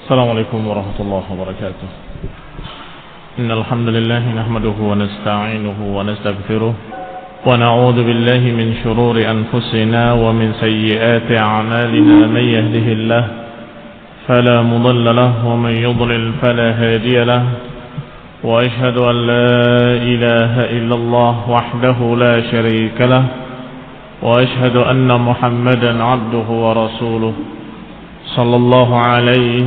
السلام عليكم ورحمة الله وبركاته. إن الحمد لله نحمده ونستعينه ونستغفره ونعوذ بالله من شرور أنفسنا ومن سيئات أعمالنا. من يهده الله فلا مضل له ومن يضلل فلا هادي له، وأشهد أن لا إله إلا الله وحده لا شريك له، وأشهد أن محمدا عبده ورسوله صلى الله عليه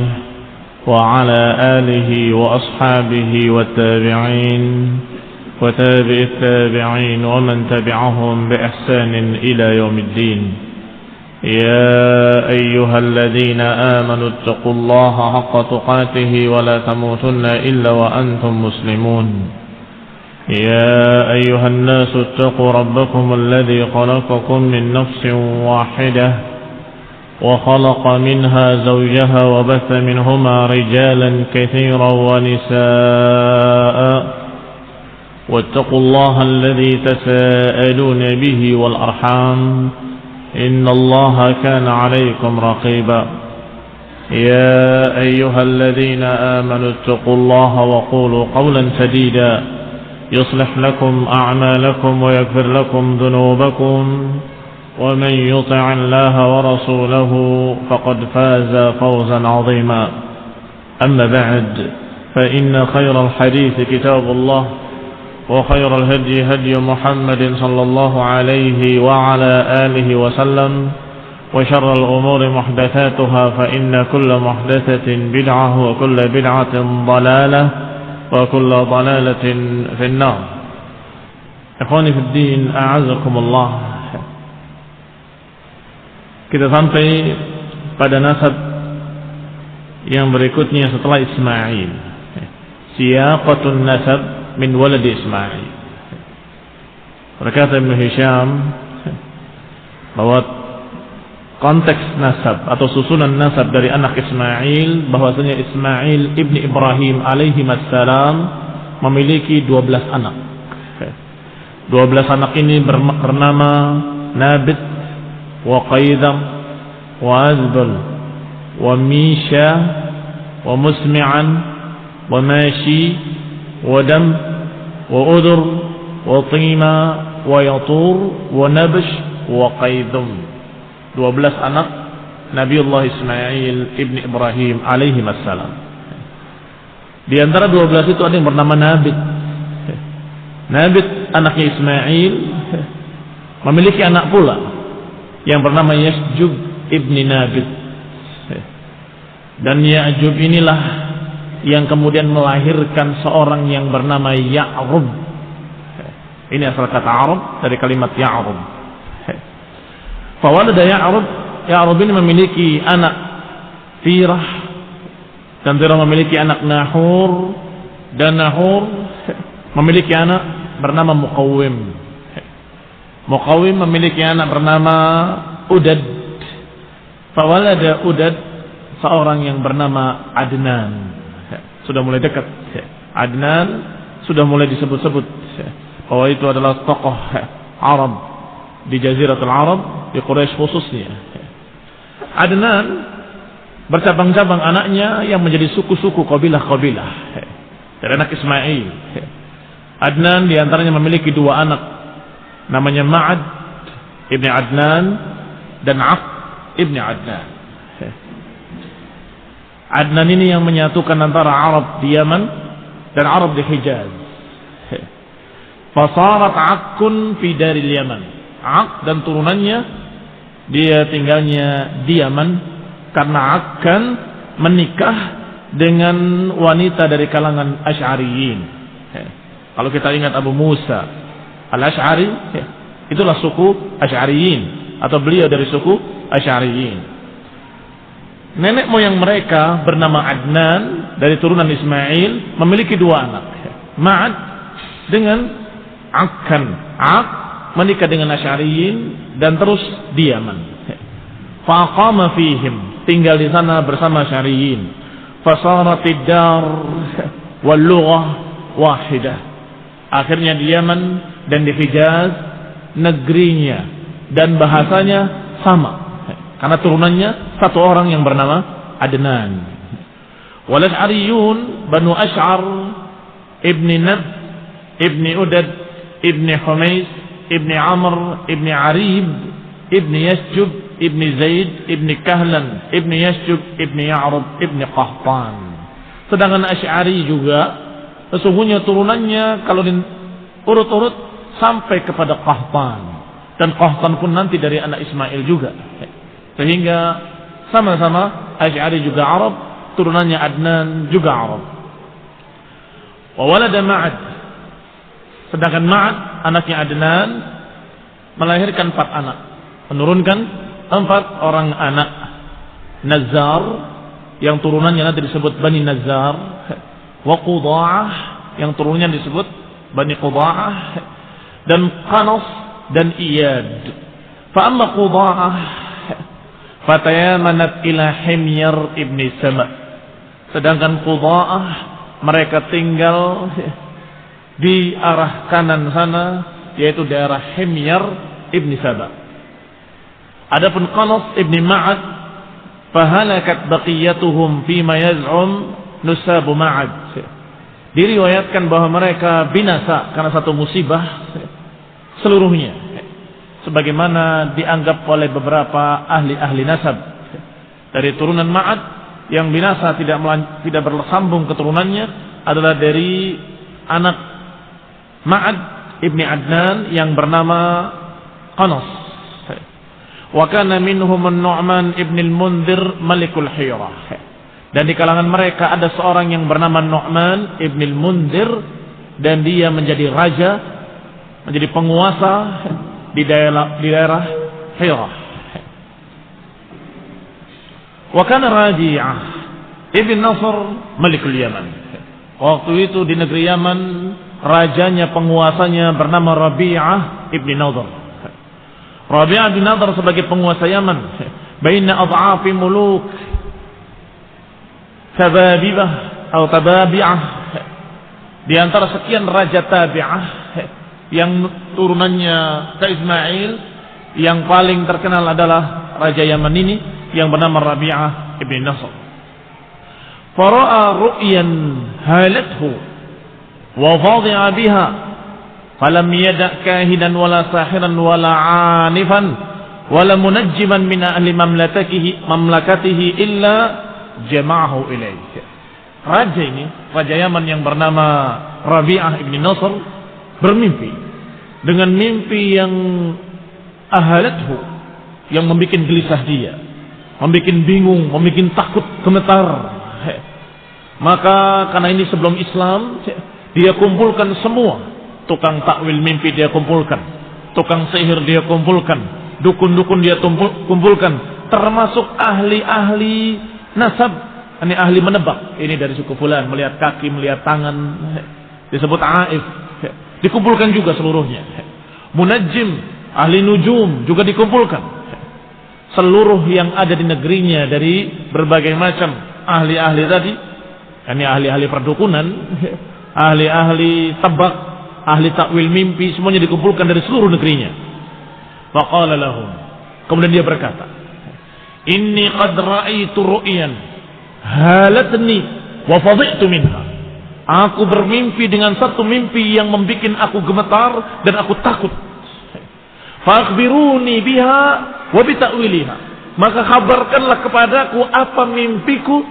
وعلى آله وأصحابه والتابعين وتابع التابعين ومن تبعهم بإحسان إلى يوم الدين. يا أيها الذين آمنوا اتقوا الله حق تقاته ولا تموتن إلا وأنتم مسلمون. يا أيها الناس اتقوا ربكم الذي خلقكم من نفس واحدة وخلق منها زوجها وبث منهما رجالا كثيرا ونساء، واتقوا الله الذي تساءلون به والأرحام إن الله كان عليكم رقيبا. يا أيها الذين آمنوا اتقوا الله وقولوا قولا سديدا يصلح لكم أعمالكم ويغفر لكم ذنوبكم، ومن يطع الله ورسوله فقد فاز فوزا عظيما. أما بعد، فإن خير الحديث كتاب الله، وخير الهدي هدي محمد صلى الله عليه وعلى آله وسلم، وشر الأمور محدثاتها، فإن كل محدثة بدعة وكل بدعة ضلالة وكل ضلالة في النار. إخواني في الدين، أعزكم الله. Kita sampai pada nasab yang berikutnya setelah Ismail. Siyaqatun nasab min waladi Ismail. Berkata Ibn Hisham bahwa konteks nasab atau susunan nasab dari anak Ismail, bahwasanya Ismail ibni Ibrahim alaihi wassalam memiliki 12 anak. 12 anak ini bernama Nabit wa Qaidam wa Azbal wa Misha wa Musmi'an wa Mashi wa Dam wa Udur wa Tima wa Yatur wa Nabsh wa Qaidum. 12 anak Nabiullah Ismail ibni Ibrahim alaihi wassalam. Di antara 12 itu ada yang bernama Nabit. Nabit anaknya Ismail memiliki anak pula yang bernama Ya'jub ibni Nabit. Dan Ya'jub inilah yang kemudian melahirkan seorang yang bernama Ya'rub. Ini asal kata Arab dari kalimat Ya'rub. Fawalada Ya'rub, Ya'rub ini memiliki anak Tirah, dan Tirah memiliki anak Nahur, dan Nahur memiliki anak bernama Muqawwim. Muqawwim memiliki anak bernama Udad. Fawalada Udad seorang yang bernama Adnan. Sudah mulai dekat. Adnan sudah mulai disebut-sebut bahwa itu adalah tokoh Arab di Jaziratul Arab, di Quraisy khususnya. Adnan bercabang-cabang anaknya yang menjadi suku-suku kabilah-kabilah dari anak Ismail. Adnan diantaranya memiliki 2 anak, namanya Ma'ad ibni Adnan dan Aq ibni Adnan. Adnan ini yang menyatukan antara Arab di Yaman dan Arab di Hijaz. Fasarat Aqun fi daril Yaman. Aq dan turunannya dia tinggalnya di Yaman karena Aq kan menikah dengan wanita dari kalangan Asy'ariyin. Kalau kita ingat Abu Musa Al-Asy'ari, itulah suku Asy'ariyin, atau beliau dari suku Asy'ariyin. Nenek moyang mereka bernama Adnan dari turunan Ismail memiliki 2 anak, Ma'ad dengan Aqkan. Aq menikah dengan Asy'ariyin dan terus di Yaman. Faqama fihim, tinggal di sana bersama Asy'ariyin. Fasaratid dar wal lughah wahidah. Akhirnya di Yaman dan di Hijaz negerinya dan bahasanya sama, karena turunannya satu orang yang bernama Adnan. Wal Asy'ariyun Banu Asy'ar ibni Nad ibni Udad ibni Humais ibni Amr ibni Arib ibni Yasjub ibni Zaid ibni Kahlan ibni Yasjub ibni Ya'rub ibni Qahtan. Sedangkan Asy'ari juga sesungguhnya turunannya kalau diurut-urut sampai kepada Qahtan, dan Qahtan pun nanti dari anak Ismail juga, sehingga sama-sama Asy'ari juga Arab, turunannya Adnan juga Arab. Wa walada Ma'ad, sedangkan Ma'ad anaknya Adnan melahirkan 4 anak, menurunkan 4 orang anak. Nazzar yang turunannya nanti disebut Bani Nazzar, wa Qudha'ah yang turunannya disebut Bani Qudha'ah, dan Qanas dan Iyad. Fa amma Qudha'ah fatayamanat ila Himyar ibni Sama. Sedangkan Qudha'ah mereka tinggal di arah kanan sana, yaitu daerah Himyar ibni Sama. Adapun Qanas ibni Ma'ad fahalakat baqiyatuhum fima yaz'um nusabu Ma'ad. Diriwayatkan bahwa mereka binasa karena satu musibah seluruhnya, sebagaimana dianggap oleh beberapa ahli-ahli nasab. Dari turunan Ma'ad yang binasa tidak bersambung keturunannya adalah dari anak Ma'ad ibni Adnan yang bernama Qanas. Wa kana minhum Nu'man ibn al-Mundhir Malikul Hirah. Dan di kalangan mereka ada seorang yang bernama Nu'man ibn al-Mundhir, dan dia menjadi raja, menjadi penguasa di daerah Hirah. Wa kana Rabi'ah ibn Nasr Malikul Yaman. Waktu itu di negeri Yaman rajanya, penguasanya bernama Rabi'ah ibn Nadhr. Rabi'ah bin Nadhr sebagai penguasa Yaman, baina adhafi muluk Tababibah atau Tababi'ah, di antara sekian raja Tabi'ah yang turunannya ke Ismail, yang paling terkenal adalah raja Yaman ini yang bernama Rabi'ah ibn Nasr. Fara'a ru'yan halathu wa fadhi'a biha falam yada' kahinan wala sahiran wala 'anifan wala munajjiman min ahli mamlakatihi illa jama'ahu ilaih. Raja ini, raja Yaman yang bernama Rabi'ah ibn Nasr, bermimpi dengan mimpi yang ahalathu, yang membuat gelisah dia, membuat bingung, membuat takut, gemetar. Maka karena ini sebelum Islam, dia kumpulkan semua tukang takwil mimpi, dia kumpulkan tukang sihir, dia kumpulkan dukun-dukun, dia kumpulkan, termasuk ahli-ahli nasab, ini ahli menebak, ini dari suku fulan, melihat kaki, melihat tangan, disebut aif, dikumpulkan juga seluruhnya. Munajjim, ahli nujum juga dikumpulkan. Seluruh yang ada di negerinya dari berbagai macam ahli-ahli tadi, ini ahli-ahli perdukunan, ahli-ahli tebak, ahli takwil mimpi, semuanya dikumpulkan dari seluruh negerinya. Faqala lahum, kemudian dia berkata, inni qad ra'aitu ru'yan halatni wa fadhi'tu minha. Aku bermimpi dengan satu mimpi yang membuat aku gemetar dan aku takut. Fakhbiruni biha wa bita'wiliha. Maka kabarkanlah kepadaku apa mimpiku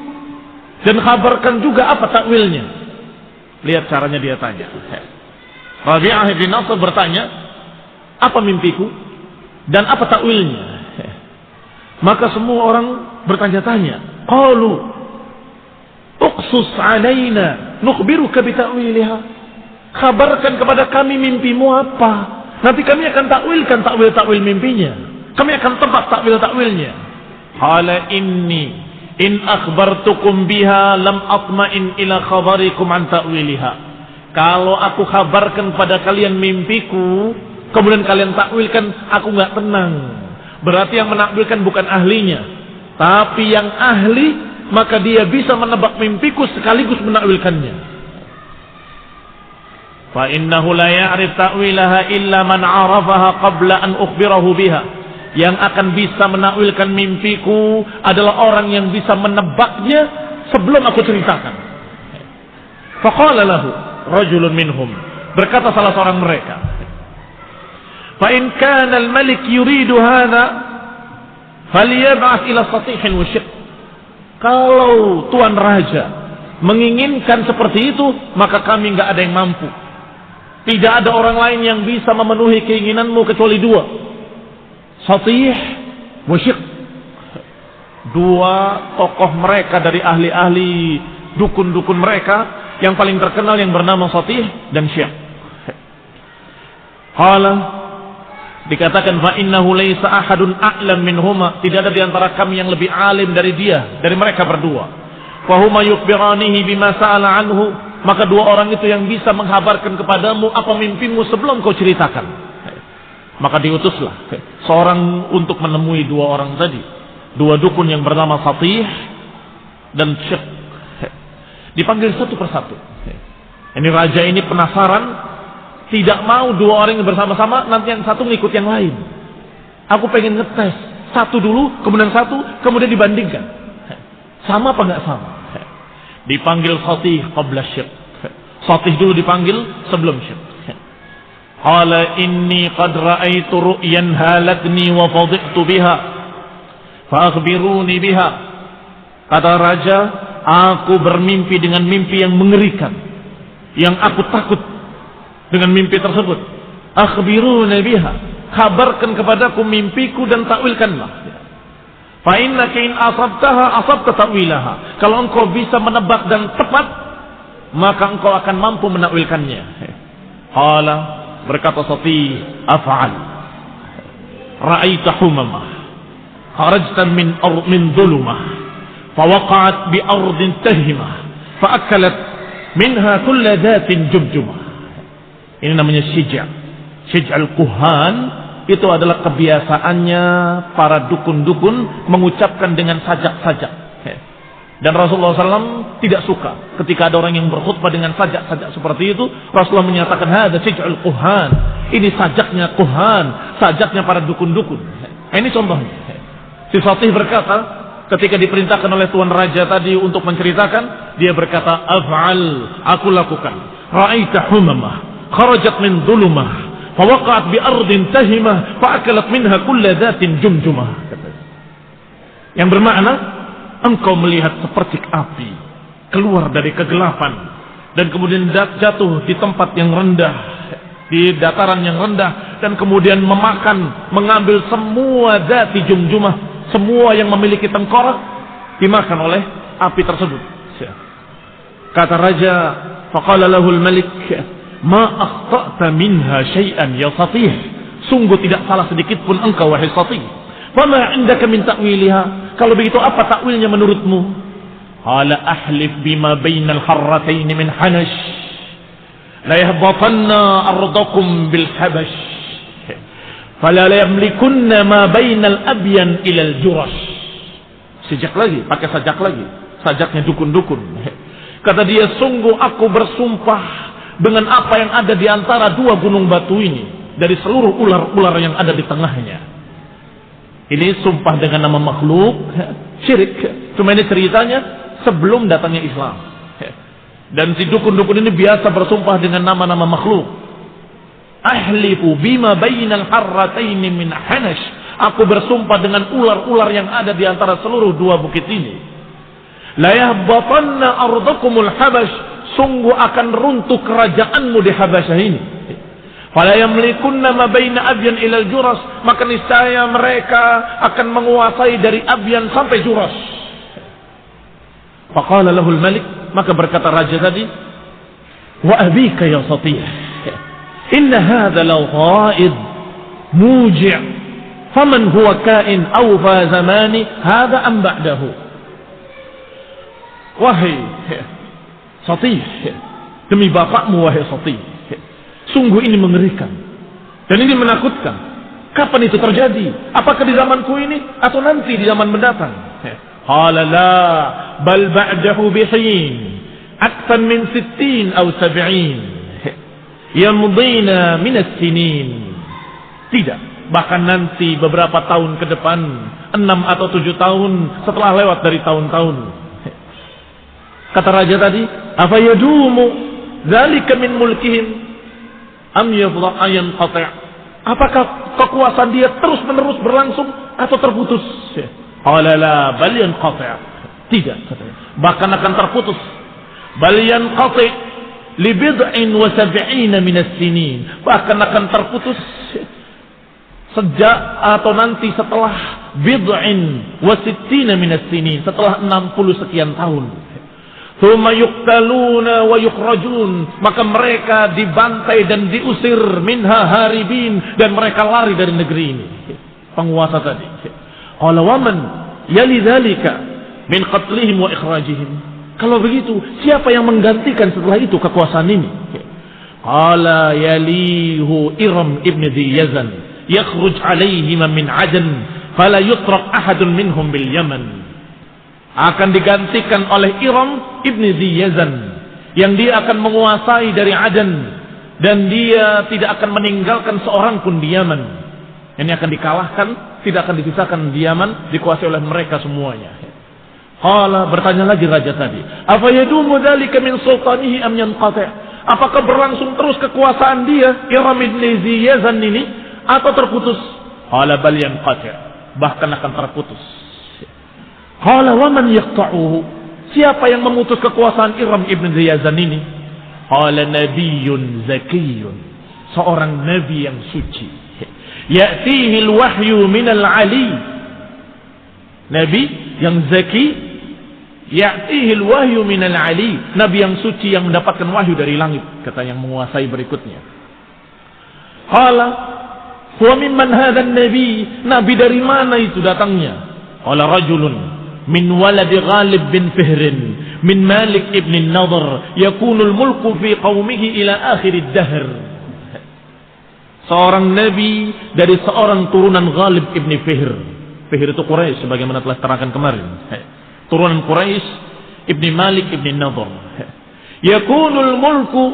dan kabarkan juga apa takwilnya. Lihat caranya dia tanya. Rabi'ah bin Nasr bertanya, apa mimpiku dan apa takwilnya? Maka semua orang bertanya-tanya. Qalu uqsus alaina nukhbiruka bita'wiliha. Kabarkan kepada kami mimpimu apa, nanti kami akan takwilkan takwil-takwil mimpinya, kami akan tebak takwil-takwilnya. Qala inni in akhbartukum biha lam atma'in ila khabarikum an ta'wiliha. Kalau aku kabarkan pada kalian mimpiku, kemudian kalian takwilkan, aku enggak tenang. Berarti yang menakwilkan bukan ahlinya, tapi yang ahli, maka dia bisa menebak mimpiku sekaligus menakwilkannya. Fa innahu la ya'rif ta'wilaha illa man 'arafaha qabla an ukhbirahu biha. Yang akan bisa menakwilkan mimpiku adalah orang yang bisa menebaknya sebelum aku ceritakan. Faqala lahu rajulun minhum, berkata salah seorang mereka, fa in kana al-malik yuridu hadha falyab'ath ila satihin wa syiq. Kalau tuan raja menginginkan seperti itu, maka kami enggak ada yang mampu. Tidak ada orang lain yang bisa memenuhi keinginanmu kecuali dua, Satih wa syiq. Dua tokoh mereka dari ahli-ahli dukun-dukun mereka, yang paling terkenal yang bernama Satih dan Syiq. Qala, dikatakan fa innahu laisa ahadun a'lam minhuma, tidak ada di antara kami yang lebih alim dari dia, dari mereka berdua. Fa huma yukhbiranihi bima sa'ala anhu, maka dua orang itu yang bisa menghabarkan kepadamu apa mimpimu sebelum kau ceritakan. Maka diutuslah seorang untuk menemui dua orang tadi, dua dukun yang bernama Satih dan Syiq. Dipanggil satu persatu. Ini raja ini penasaran, tidak mau dua orang yang bersama-sama, nanti yang satu ngikut yang lain. Aku pengen ngetes satu dulu, kemudian satu, kemudian dibandingkan. Sama apa enggak sama? Dipanggil Satih qabla Syiq. Satih dulu dipanggil sebelum Syiq. Qala inni qad ra'aitu ru'yan halatni wa fadhi'tu biha fa akhbiruni biha. Kata raja, aku bermimpi dengan mimpi yang mengerikan, yang aku takut dengan mimpi tersebut. Akhbiruni biha, kabarkan kepadaku mimpiku dan takwilkanlah. Fa innaka in asabtaha asabta ta'wilaha. Kalau engkau bisa menebak dan tepat, maka engkau akan mampu menakwilkannya. Qala, berkata Satih, af'al. Ra'aita humamah kharajtan min dhulumah fawaqa'at bi ardin tahimah fa'akalat minha kulla dhatin jumjumah. Ini namanya syij'. Syij'al kuhan itu adalah kebiasaannya para dukun-dukun mengucapkan dengan sajak-sajak. Dan Rasulullah SAW tidak suka ketika ada orang yang berkhutbah dengan sajak-sajak seperti itu. Rasulullah menyatakan, hada syij'ul kuhan. Ini sajaknya kuhan, sajaknya para dukun-dukun. Ini contohnya. Si Satih berkata, ketika diperintahkan oleh tuan raja tadi untuk menceritakan, dia berkata, af'al, aku lakukan. Ra'aita humamah kharajat min dhulumah fawaqa'at bi ardin tahimah fa'akalat minha kulla dhatin jumjumah. Yang bermakna, engkau melihat seperti api keluar dari kegelapan dan kemudian jatuh di tempat yang rendah, di dataran yang rendah, dan kemudian mengambil semua dhati jumjumah, semua yang memiliki tengkorak dimakan oleh api tersebut. Kata raja, faqala lahul malik, ma akhta'ta minha syai'an ya Satih. Sungguh tidak salah sedikit pun engkau wahai Satih. Fama indaka min ta'wiliha? Kalau begitu apa takwilnya menurutmu? Qala ahlif bima bainal harratain min hanash la yahbatanna ardakum bil habash fala yamlikunna ma bainal abyan ila al jurash. Sajak lagi, pakai sajak lagi, sajaknya dukun-dukun. Kata dia, sungguh aku bersumpah dengan apa yang ada di antara dua gunung batu ini, dari seluruh ular-ular yang ada di tengahnya. Ini sumpah dengan nama makhluk, syirik. Cuma ini ceritanya sebelum datangnya Islam. Dan si dukun-dukun ini biasa bersumpah dengan nama-nama makhluk. Ahlifu bima bainal harrataini min hanash. Aku bersumpah dengan ular-ular yang ada di antara seluruh dua bukit ini. La yahbatanna ardakumul habash. Sungguh akan runtuh kerajaanmu di Habasyah ini. Fala yamlikunna ma baina abyan ila al-juras, maka niscaya mereka akan menguasai dari abyan sampai juras. Faqala lahu al-malik, maka berkata raja tadi, wa abika ya Satih, inna hadha law ghaid muji' faman huwa kain awfa zamani hadha am ba'dahu. Wahai Satih, demi bapakmu wahai Satih, sungguh ini mengerikan dan ini menakutkan. Kapan itu terjadi? Apakah di zamanku ini atau nanti di zaman mendatang? Qala la bal ba'dahu bihin akthar min 60 atau 70 yamdina min as-sinin. Tidak, bahkan nanti beberapa tahun ke depan, 6 atau 7 tahun setelah lewat dari tahun-tahun. Kata raja tadi, "Afa yadumu dzalika min mulkihim am yafdha ayan qati'?" Apakah kekuasaan dia terus-menerus berlangsung atau terputus? Qala la bal yanqati'. Tidak, katanya. Bahkan akan terputus. Bal yanqati' li bid'in wa sab'ina min as-sinin. Bahkan akan terputus sejak atau nanti setelah bid'in wa sittina min as-sinin, setelah 60 sekian tahun. Tsumma yuqtaluna wa yukhrajun, maka mereka dibantai dan diusir minha haribin, dan mereka lari dari negeri ini. Penguasa tadi. Qala wa man yali dzalika min qatlihim wa ikhrajihim. Kalau begitu, siapa yang menggantikan setelah itu kekuasaan ini? Qala yalihu Iram ibn Dhi Yazan yakhruj alaihim min Adan fala yutraq ahadun minhum bil Yaman. Akan digantikan oleh Iram ibn Dhi Yazan, yang dia akan menguasai dari Adan, dan dia tidak akan meninggalkan seorang pun di Yaman. Ini akan dikalahkan, tidak akan disisakan di Yaman, dikuasai oleh mereka semuanya. Qala, bertanya lagi raja tadi, "Afa yadumu dzalika min sultanihi am yanqati'?" Apakah berlangsung terus kekuasaan dia, Iram ibn Dhi Yazan ini, atau terputus? Qala bal yanqati', bahkan akan terputus. Qala wa man yaqta'uhu? Siapa yang memutus kekuasaan Iram ibn Dhi Yazan ini? Qala nabiyyun zakiyyun, seorang nabi yang suci. Ya'tihi al-wahyu min al-ali. Nabi yang zaki, ya'tihi al-wahyu min al-ali, nabi yang suci yang mendapatkan wahyu dari langit, kata yang menguasai berikutnya. Qala wa mimman hadha an-nabi? Nabi dari mana itu datangnya? Qala rajulun min walad Ghalib bin Fihrin min Malik ibn Nadhr yakunul mulku fi qaumihi ila akhir ad-dahr. Seorang nabi dari seorang turunan Ghalib ibn Fihr. Fihr itu Quraisy sebagaimana telah terangkan kemarin. Turunan Quraisy ibn Malik ibn Nadhr. Yakunul mulku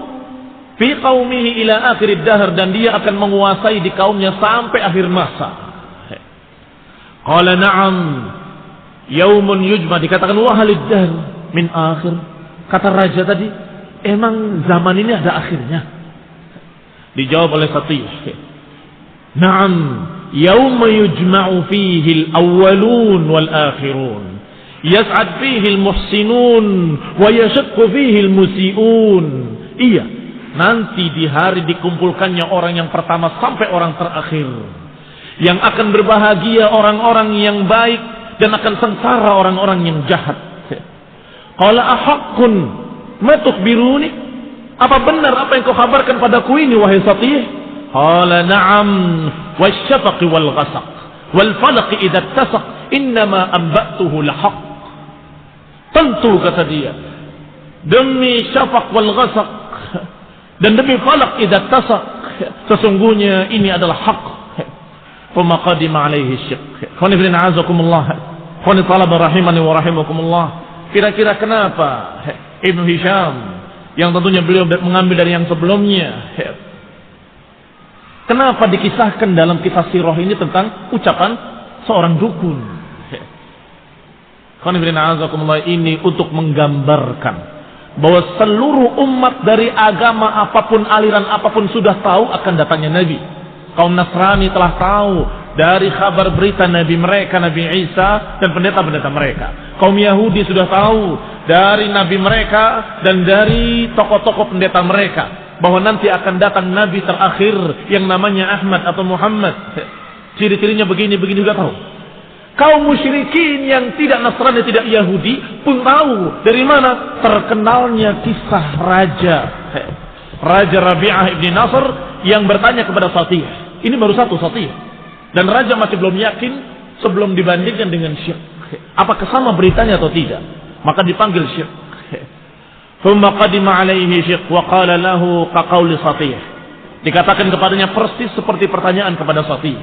fi qaumihi ila akhir ad-dahr, dan dia akan menguasai di kaumnya sampai akhir masa. Qala na'am yaumun yujma, dikatakan wahalid dahr min akhir. Kata raja tadi, emang zaman ini ada akhirnya? Dijawab oleh Satih, na'am yauma yujma'u fihi al-awwalun wal akhirun yas'ad fihi al-muhsinun wa yashaqqu fihi al-musi'un. Iya, nanti di hari dikumpulkannya orang yang pertama sampai orang terakhir, yang akan berbahagia orang-orang yang baik dan akan sengsara orang-orang yang jahat. Qala ahaqqun ma tukhbiruni? Apa benar apa yang kau kabarkan padaku ini, wahai Satih? Qala na'am wasyafaqi wal ghasaq wal falaqi idza tasaq innama anba'tuhu lahaq. Tentu, kata dia, demi syafaq wal ghasaq dan demi falaq idza tasaq, sesungguhnya ini adalah hak. Fama qadima alaihi syiq. Khoni bin azakumullah, khoni talaba rahimani wa rahimakumullah. Kira-kira kenapa Ibnu Hisham, yang tentunya beliau mengambil dari yang sebelumnya, kenapa dikisahkan dalam kisah sirah ini tentang ucapan seorang dukun? Khoni bin azakumullah, ini untuk menggambarkan bahwa seluruh umat dari agama apapun, aliran apapun sudah tahu akan datangnya Nabi. Kaum Nasrani telah tahu dari kabar berita Nabi mereka, Nabi Isa, dan pendeta-pendeta mereka. Kaum Yahudi sudah tahu dari Nabi mereka dan dari tokoh-tokoh pendeta mereka bahwa nanti akan datang Nabi terakhir yang namanya Ahmad atau Muhammad. Ciri-cirinya begini-begini juga tahu. Kaum musyrikin yang tidak Nasrani, tidak Yahudi pun tahu. Dari mana? Terkenalnya kisah Raja Rabi'ah ibn Nasr yang bertanya kepada Satih. Ini baru satu Satih, dan raja masih belum yakin sebelum dibandingkan dengan Syekh. Apakah sama beritanya atau tidak? Maka dipanggil Syekh. Thumma qadima alaihi Syekh wa qala lahu kaqauli Satih. Dikatakan kepadanya persis seperti pertanyaan kepada Satih.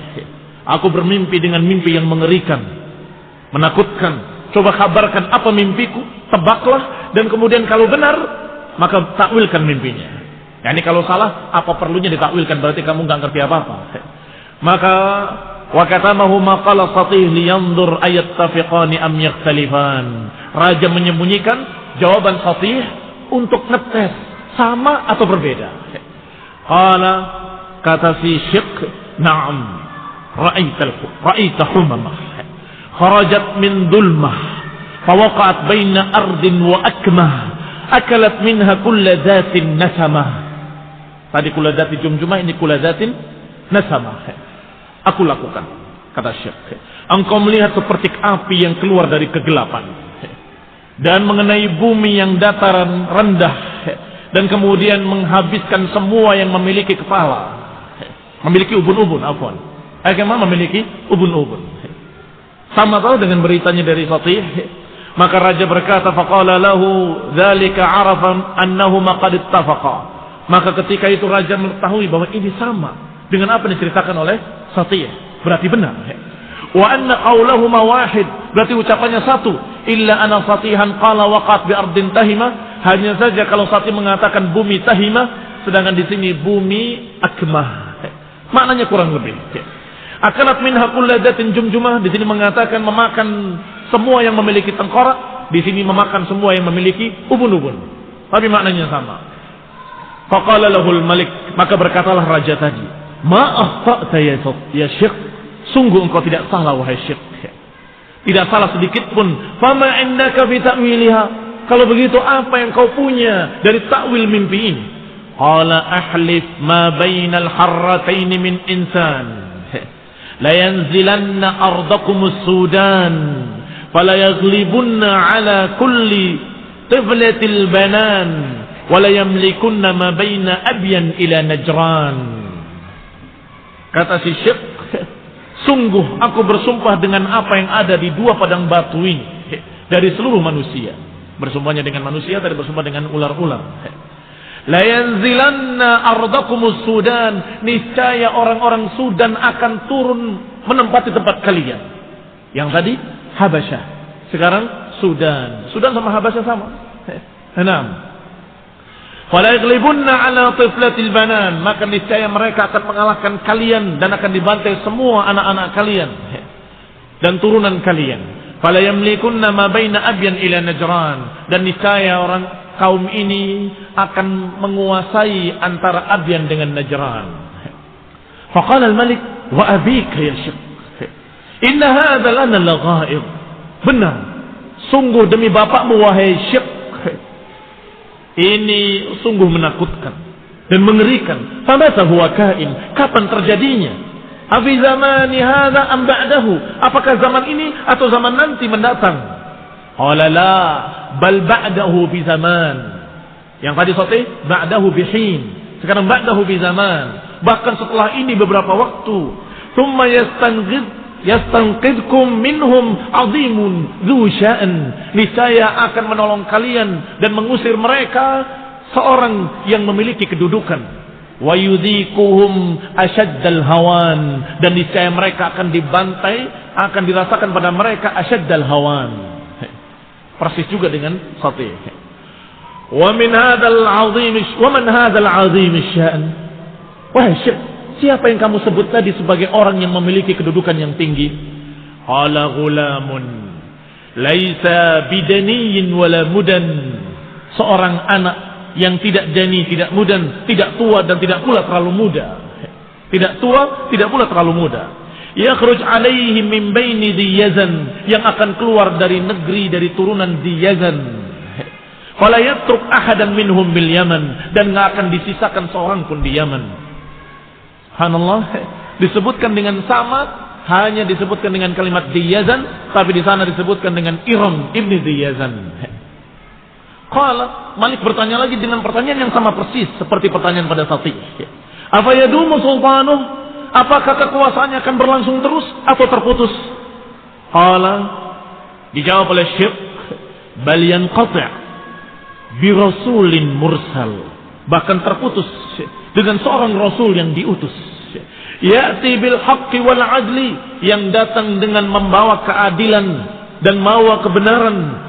Aku bermimpi dengan mimpi yang mengerikan, menakutkan. Coba kabarkan apa mimpiku, tebaklah, dan kemudian kalau benar maka takwilkan mimpinya. Yani kalau salah, apa perlunya ditakwilkan? Berarti kamu nggak ngerti apa-apa. Maka wa katamahu ma qala Satih liyanzur ayattafiqani am yakhtalifan. Raja menyembunyikan jawaban Shatih untuk ngetes sama atau berbeda. Qala, kata si Syekh, na'am, ra'aita humamah kharajat min dhulmah fawaqa'at baina ardin wa akmah akalat minha kulla dhatin nasamah. Tadi kulla dhati jumjumah, ini kulla dhatin nasamah. Aku lakukan, kata Syekh. Engkau melihat seperti api yang keluar dari kegelapan dan mengenai bumi yang dataran rendah dan kemudian menghabiskan semua yang memiliki kepala, memiliki ubun-ubun, memiliki ubun-ubun. Sama tahu dengan beritanya dari Shatih. Maka raja berkata, faqala lahu dzalika arafan annahuma qad ittafaqa. Maka ketika itu raja mengetahui bahwa ini sama dengan apa yang diceritakan oleh Shatih, berarti benar. Wa anna qaulahuma wahid, berarti ucapannya satu. Illa ana Shatihan qala waqat bi ardin tahima, hanya saja kalau Shatih mengatakan bumi tahima, sedangkan di sini bumi akmah. Maknanya kurang lebih. Akalat minha kulladatin jumjumah, di sini mengatakan memakan semua yang memiliki tengkorak, di sini memakan semua yang memiliki ubun-ubun. Tapi maknanya sama. Faqala lahul malik, maka berkatalah raja tadi, ma akhta'ta ya Syekh, sungguh engkau tidak salah wahai Syekh. Tidak salah sedikit pun. Fama indaka fi ta'wiliha, kalau begitu apa yang kau punya dari takwil mimpi ini? Qala ahlif ma bainal harratain min insan la yanzilanna ardakumus Sudan fala yaglibunna ala kulli tiflatil banan wala yamlikunna ma baina abyan ila Najran. Kata si Syekh, sungguh aku bersumpah dengan apa yang ada di dua padang batu ini dari seluruh manusia. Bersumpahnya dengan manusia, tadi bersumpah dengan ular-ular. La yanzilanna ardakumus Sudan, niscaya orang-orang Sudan akan turun menempati tempat kalian. Yang tadi Habasyah, sekarang Sudan. Sudan sama Habasyah sama. Enam. Fala yaglibunna ala tiflatil banan, maka niscaya mereka akan mengalahkan kalian dan akan dibantai semua anak-anak kalian dan turunan kalian. Fala yamlikunna ma baina abyan ila Najran, dan niscaya orang kaum ini akan menguasai antara Abyan dengan Najran. Faqala al-malik wa abika ya Syekh, inna hadha lana laghaib. Benar, sungguh demi bapakmu wahai Syekh, ini sungguh menakutkan dan mengerikan. Famata huwa kain, kapan terjadinya? Afi zamani hadha am ba'dahu, apakah zaman ini atau zaman nanti mendatang? Qala la bal ba'dahu bi zaman. Yang tadi Shatih ba'dahu bi hin, sekarang ba'dahu bi zaman, bahkan setelah ini beberapa waktu. Thumma yastanqidkum minhum azimun dzu sya'an, niscaya akan menolong kalian dan mengusir mereka seorang yang memiliki kedudukan. Wa yudhikuhum asyaddal hawan, dan niscaya mereka akan dibantai, akan dirasakan pada mereka asyaddal hawan. Persis juga dengan Shatih. Wa min hadzal azim wa man hadzal azim sya'an. Wahai Syekh, siapa yang kamu sebut tadi sebagai orang yang memiliki kedudukan yang tinggi? Qala ghulamun laisa bidaniyin wala mudan, seorang anak yang tidak dani, tidak mudan, tidak tua dan tidak pula terlalu muda. Tidak tua, tidak pula terlalu muda. Yakhruj alaihi min baini Diyazan, yang akan keluar dari negeri, dari turunan Diyazan. Fala yatruk ahadan minhum bil Yaman, dan enggak akan disisakan seorang pun di Yaman. Subhanallah, disebutkan dengan sama, hanya disebutkan dengan kalimat Diyazan, tapi di sana disebutkan dengan Iram ibni Diyazan. Qala, Malik bertanya lagi dengan pertanyaan yang sama persis seperti pertanyaan pada Shatih. Apa yadumu sultanuh? Apakah kekuasaannya akan berlangsung terus atau terputus? Qala, dijawab oleh Syekh, bal yanqati' bi rasulin mursal, bahkan terputus dengan seorang rasul yang diutus. Ya'ti bil haqqi wal adli, yang datang dengan membawa keadilan dan membawa kebenaran.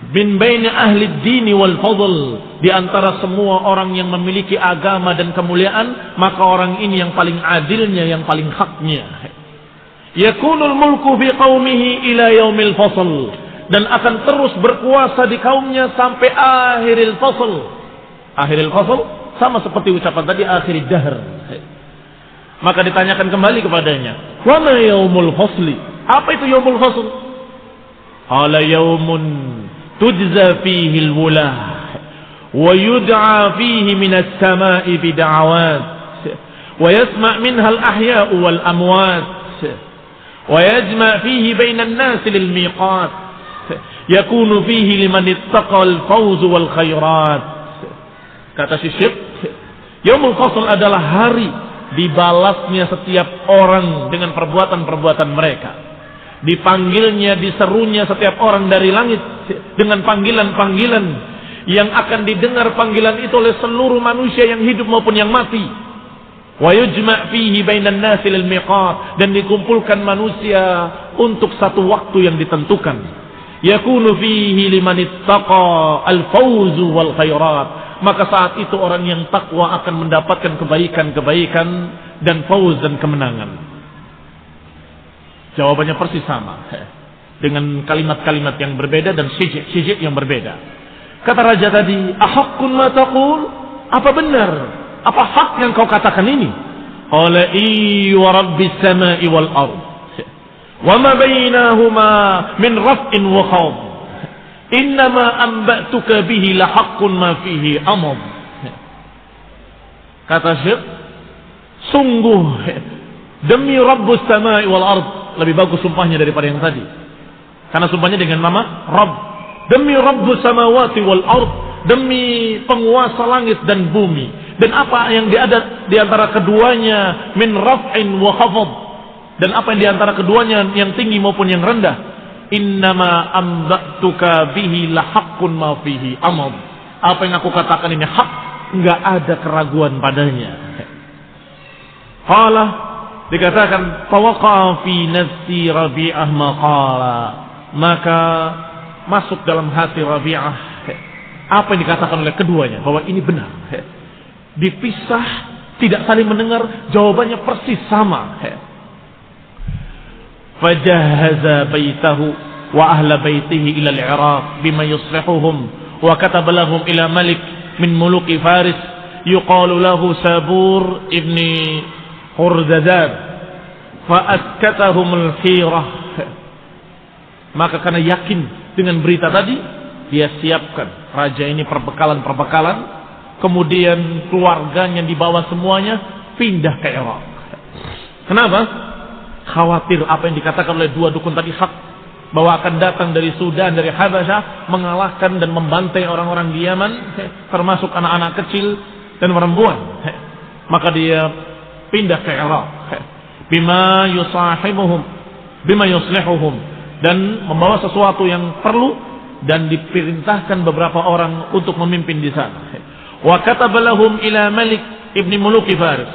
Bin baini ahli dini wal fadl, di antara semua orang yang memiliki agama dan kemuliaan, maka orang ini yang paling adilnya, yang paling haknya. Yakunul mulku fi qaumihi ila yaumil fasl, dan akan terus berkuasa di kaumnya sampai akhiril fasl. Akhiril fasl sama seperti ucapan tadi akhirid dahr. Maka ditanyakan kembali kepadanya, wa ma yaumul fasli? Apa itu yaumul fasl? Qala yaumun tujza fihi al-wulah wa yud'a fihi minas sama'i bid'awat wa yasma' minha al-ahya'u wal amwat wa yajma' fihi bainan nas lil miqat yakunu fihi liman ittaqa al-fawz wal khairat. Kata Syekh, yaumul fasl adalah hari dibalasnya setiap orang dengan perbuatan-perbuatan mereka. Dipanggilnya, diserunya setiap orang dari langit dengan panggilan-panggilan yang akan didengar panggilan itu oleh seluruh manusia yang hidup maupun yang mati. Wa yujma' fihi bainan nasi lil miqat, dan dikumpulkan manusia untuk satu waktu yang ditentukan. Yakunu fihi liman ittaqa al-fawzu wal khairat. Maka saat itu orang yang takwa akan mendapatkan kebaikan-kebaikan dan fauz dan kemenangan. Jawabannya persis sama, dengan kalimat-kalimat yang berbeda dan sijik-sijik yang berbeda. Kata raja tadi, ahaqqun ma taqul? Apa benar? Apa hak yang kau katakan ini? Qala wa rabbis samai wal ard wa ma bainahuma min raf'in wa khawd. Innama amba'tuka bihi la haqqun ma fihi amad. Kata Syekh, sungguh demi Rabbus samai wal ard, lebih bagus sumpahnya daripada yang tadi, karena sumpahnya dengan nama Rabb. Demi Rabbus samawati wal ard, demi penguasa langit dan bumi, dan apa yang ada di antara keduanya min raf'in wa khafad, dan apa yang di antara keduanya yang tinggi maupun yang rendah. Innama amba'tuka bihi la haqqun ma fihi amad. Apa yang aku katakan ini hak, enggak ada keraguan padanya. Qala, dikatakan fawaqa fi nafsi Rabi'ah ma qala, maka masuk dalam hati Rabi'ah apa yang dikatakan oleh keduanya, bahwa ini benar. Dipisah, tidak saling mendengar, jawabannya persis sama. Fajahaza baitahu wa ahla baitihi ila al-Iraq bima yuslihuhum wa kataba lahum ila malik min muluki Faris yuqalu lahu Sabur ibni Hurdazad fa askatahum al-khirah. Maka karena yakin dengan berita tadi, dia siapkan raja ini perbekalan-perbekalan, kemudian keluarganya dibawa semuanya pindah ke Irak. Kenapa? Khawatir apa yang dikatakan oleh dua dukun tadi hak, bahwa akan datang dari Sudan, dari Habasyah, mengalahkan dan membantai orang-orang di Yaman, termasuk anak-anak kecil dan perempuan. Maka dia pindah ke Irak, bima yusahibuhum, bima yuslihuhum, dan membawa sesuatu yang perlu, dan diperintahkan beberapa orang untuk memimpin di sana. Wa kataba lahum ila Malik ibni Muluki Faris,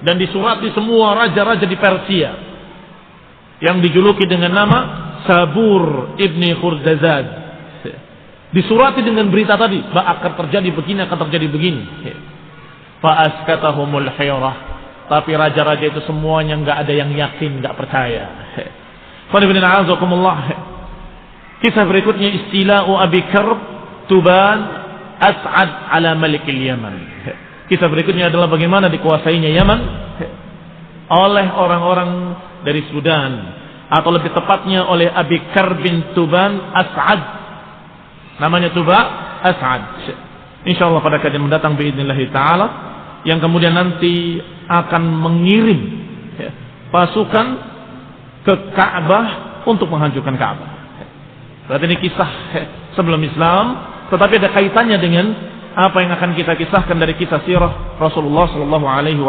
dan disurati semua raja-raja di Persia yang dijuluki dengan nama Sabur ibni Hurdazad. Disurati dengan berita tadi, bahwa akan terjadi begini, akan terjadi begini. Fa'askatahumul hayrah, tapi raja-raja itu semuanya enggak ada yang yakin, enggak percaya. Kisah berikutnya, istila'u Abi Karb Tuban As'ad ala Malikil Yaman. Kisah berikutnya adalah bagaimana dikuasainya Yaman oleh orang-orang dari Sudan, atau lebih tepatnya oleh Abi Karb bin Tuban As'ad. Namanya Tuba As'ad. Insyaallah pada kajian mendatang biidznillah taala, yang kemudian nanti akan mengirim pasukan ke Ka'bah untuk menghancurkan Ka'bah. Berarti ini kisah sebelum Islam, tetapi ada kaitannya dengan apa yang akan kita kisahkan dari kisah sirah Rasulullah sallallahu alaihi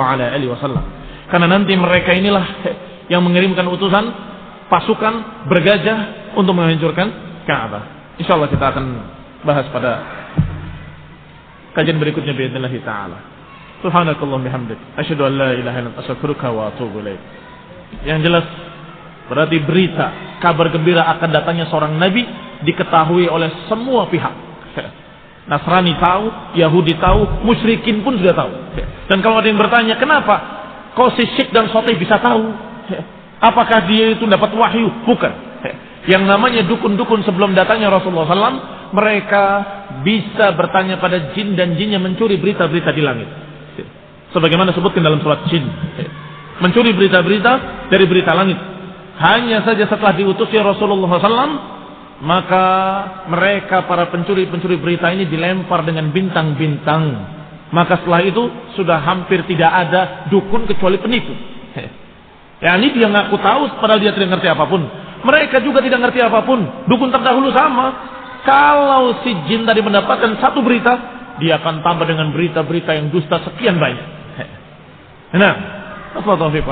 wasallam. Karena nanti mereka inilah yang mengirimkan utusan pasukan bergajah untuk menghancurkan Ka'bah. Insyaallah kita akan bahas pada kajian berikutnya biidznillah taala. Subhanakallahumma bihamdik, asyhadu an la ilaha illa anta astaghfiruka wa atubu ilaik. Yang jelas berarti berita kabar gembira akan datangnya seorang nabi diketahui oleh semua pihak. Nasrani tahu, Yahudi tahu, musyrikin pun sudah tahu. Dan kalau ada yang bertanya, kenapa kok si Syekh dan Sotih bisa tahu? Apakah dia itu dapat wahyu? Bukan. Yang namanya dukun-dukun sebelum datangnya Rasulullah SAW, mereka bisa bertanya pada jin dan jinnya mencuri berita-berita di langit. Sebagaimana disebutkan dalam surat Jin. Mencuri berita-berita dari berita langit. Hanya saja setelah diutusnya Rasulullah SAW, maka mereka para pencuri-pencuri berita ini dilempar dengan bintang-bintang. Maka setelah itu sudah hampir tidak ada dukun kecuali penipu. Ya ini dia ngaku tahu padahal dia tidak ngerti apapun. Mereka juga tidak ngerti apapun. Dukun terdahulu sama. Kalau si jin tadi mendapatkan satu berita, dia akan tambah dengan berita-berita yang dusta sekian banyak. Nah, Subhanallahi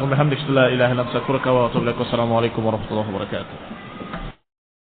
wa bihamdihi, la ilaha illa anta, astaghfiruka wa atubu ilaik. Wassalamualaikum warahmatullahi wabarakatuh.